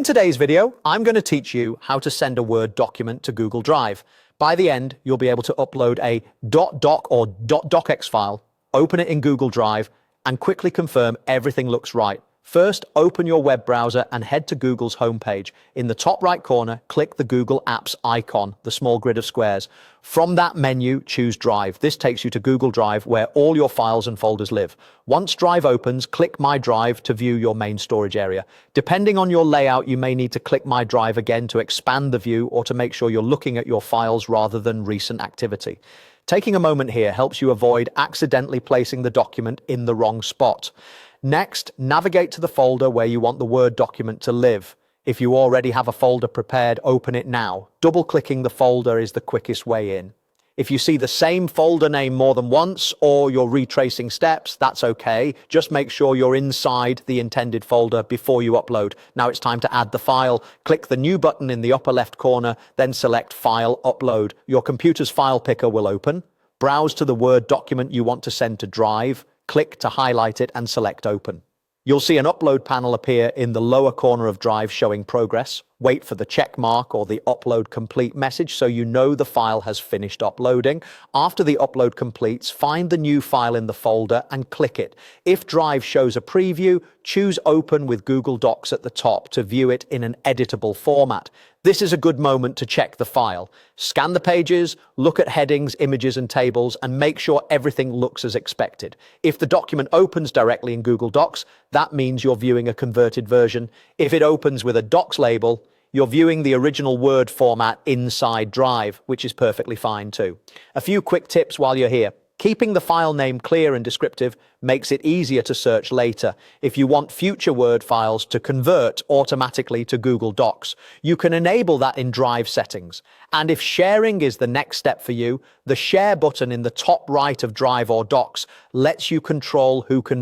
In today's video, I'm going to teach you how to send a Word document to Google Drive. By the end, you'll be able to upload a .doc or .docx file, open it in Google Drive, and quickly confirm everything looks right. First, open your web browser and head to Google's homepage. In the top right corner, click the Google Apps icon, the small grid of squares. From that menu, choose Drive. This takes you to Google Drive, where all your files and folders live. Once Drive opens, click My Drive to view your main storage area. Depending on your layout, you may need to click My Drive again to expand the view or to make sure you're looking at your files rather than recent activity. Taking a moment here helps you avoid accidentally placing the document in the wrong spot. Next, navigate to the folder where you want the Word document to live. If you already have a folder prepared, open it now. Double-clicking the folder is the quickest way in. If you see the same folder name more than once or you're retracing steps, that's okay. Just make sure you're inside the intended folder before you upload. Now it's time to add the file. Click the New button in the upper left corner, then select File, Upload. Your computer's file picker will open. Browse to the Word document you want to send to Drive. Click to highlight it and select Open. You'll see an upload panel appear in the lower corner of Drive showing progress. Wait for the check mark or the Upload Complete message so you know the file has finished uploading. After the upload completes, find the new file in the folder and click it. If Drive shows a preview, choose Open with Google Docs at the top to view it in an editable format. This is a good moment to check the file. Scan the pages, look at headings, images, and tables, and make sure everything looks as expected. If the document opens directly in Google Docs, that means you're viewing a converted version. If it opens with a Docs label, you're viewing the original Word format inside Drive, which is perfectly fine too. A few quick tips while you're here. Keeping the file name clear and descriptive makes it easier to search later. If you want future Word files to convert automatically to Google Docs, you can enable that in Drive settings. And if sharing is the next step for you, the Share button in the top right of Drive or Docs lets you control who can